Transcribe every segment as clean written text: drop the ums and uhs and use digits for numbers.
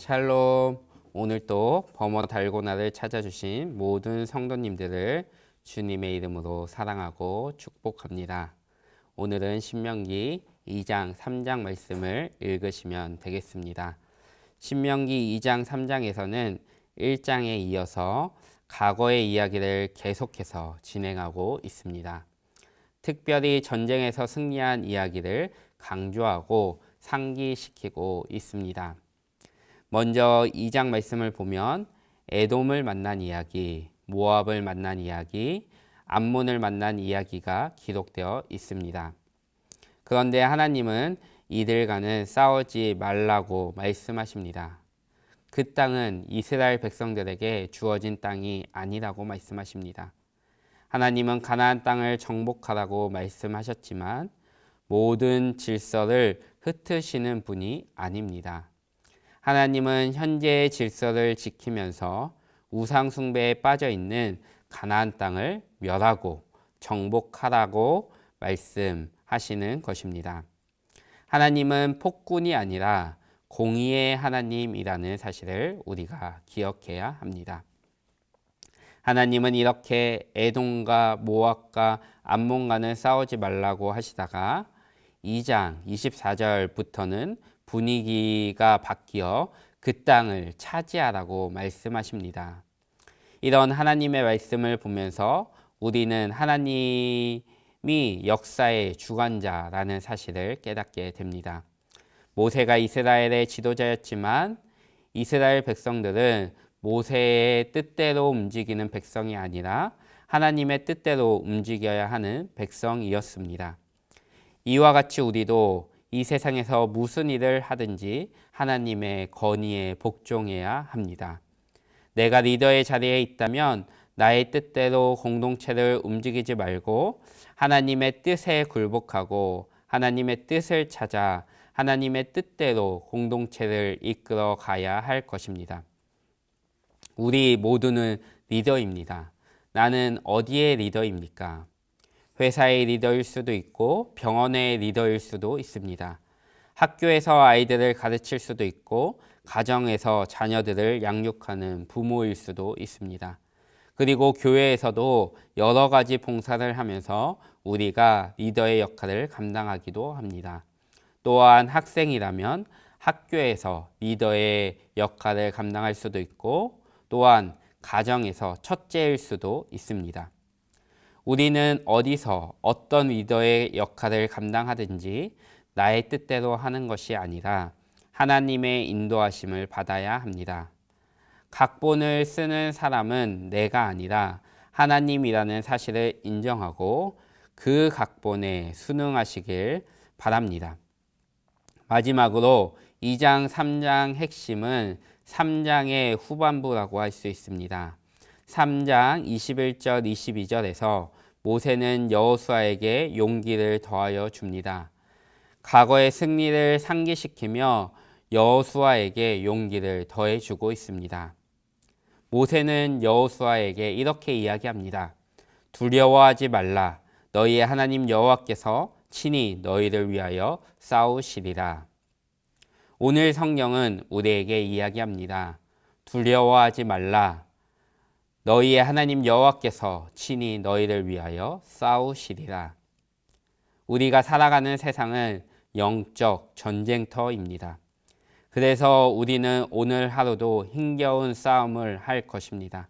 샬롬. 오늘 또 범어 달고나를 찾아주신 모든 성도님들을 주님의 이름으로 사랑하고 축복합니다. 오늘은 신명기 2장 3장 말씀을 읽으시면 되겠습니다. 신명기 2장 3장에서는 1장에 이어서 과거의 이야기를 계속해서 진행하고 있습니다. 특별히 전쟁에서 승리한 이야기를 강조하고 상기시키고 있습니다. 먼저 2장 말씀을 보면 에돔을 만난 이야기, 모압을 만난 이야기, 암몬을 만난 이야기가 기록되어 있습니다. 그런데 하나님은 이들과는 싸우지 말라고 말씀하십니다. 그 땅은 이스라엘 백성들에게 주어진 땅이 아니라고 말씀하십니다. 하나님은 가나안 땅을 정복하라고 말씀하셨지만 모든 질서를 흩으시는 분이 아닙니다. 하나님은 현재의 질서를 지키면서 우상 숭배에 빠져 있는 가나안 땅을 멸하고 정복하라고 말씀하시는 것입니다. 하나님은 폭군이 아니라 공의의 하나님이라는 사실을 우리가 기억해야 합니다. 하나님은 이렇게 에돔과 모압과 암몬과는 싸우지 말라고 하시다가 2장 24절부터는 분위기가 바뀌어 그 땅을 차지하라고 말씀하십니다. 이런 하나님의 말씀을 보면서 우리는 하나님이 역사의 주관자라는 사실을 깨닫게 됩니다. 모세가 이스라엘의 지도자였지만 이스라엘 백성들은 모세의 뜻대로 움직이는 백성이 아니라 하나님의 뜻대로 움직여야 하는 백성이었습니다. 이와 같이 우리도 이 세상에서 무슨 일을 하든지 하나님의 건의에 복종해야 합니다. 내가 리더의 자리에 있다면 나의 뜻대로 공동체를 움직이지 말고 하나님의 뜻에 굴복하고 하나님의 뜻을 찾아 하나님의 뜻대로 공동체를 이끌어 가야 할 것입니다. 우리 모두는 리더입니다. 나는 어디의 리더입니까? 회사의 리더일 수도 있고 병원의 리더일 수도 있습니다. 학교에서 아이들을 가르칠 수도 있고 가정에서 자녀들을 양육하는 부모일 수도 있습니다. 그리고 교회에서도 여러 가지 봉사를 하면서 우리가 리더의 역할을 감당하기도 합니다. 또한 학생이라면 학교에서 리더의 역할을 감당할 수도 있고 또한 가정에서 첫째일 수도 있습니다. 우리는 어디서 어떤 리더의 역할을 감당하든지 나의 뜻대로 하는 것이 아니라 하나님의 인도하심을 받아야 합니다. 각본을 쓰는 사람은 내가 아니라 하나님이라는 사실을 인정하고 그 각본에 순응하시길 바랍니다. 마지막으로 2장 3장 핵심은 3장의 후반부라고 할 수 있습니다. 3장 21절 22절에서 모세는 여호수아에게 용기를 더하여 줍니다. 과거의 승리를 상기시키며 여호수아에게 용기를 더해주고 있습니다. 모세는 여호수아에게 이렇게 이야기합니다. 두려워하지 말라. 너희의 하나님 여호와께서 친히 너희를 위하여 싸우시리라. 오늘 성경은 우리에게 이야기합니다. 두려워하지 말라. 너희의 하나님 여호와께서 친히 너희를 위하여 싸우시리라. 우리가 살아가는 세상은 영적 전쟁터입니다. 그래서 우리는 오늘 하루도 힘겨운 싸움을 할 것입니다.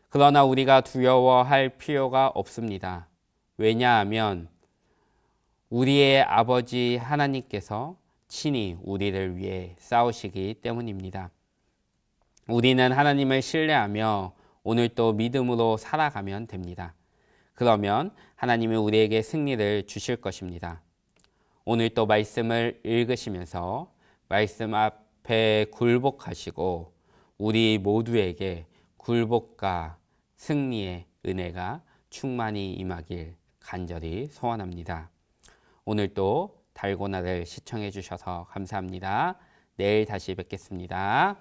그러나 우리가 두려워할 필요가 없습니다. 왜냐하면 우리의 아버지 하나님께서 친히 우리를 위해 싸우시기 때문입니다. 우리는 하나님을 신뢰하며 오늘 또 믿음으로 살아가면 됩니다. 그러면 하나님이 우리에게 승리를 주실 것입니다. 오늘 또 말씀을 읽으시면서 말씀 앞에 굴복하시고 우리 모두에게 굴복과 승리의 은혜가 충만히 임하길 간절히 소원합니다. 오늘 또 달고나를 시청해 주셔서 감사합니다. 내일 다시 뵙겠습니다.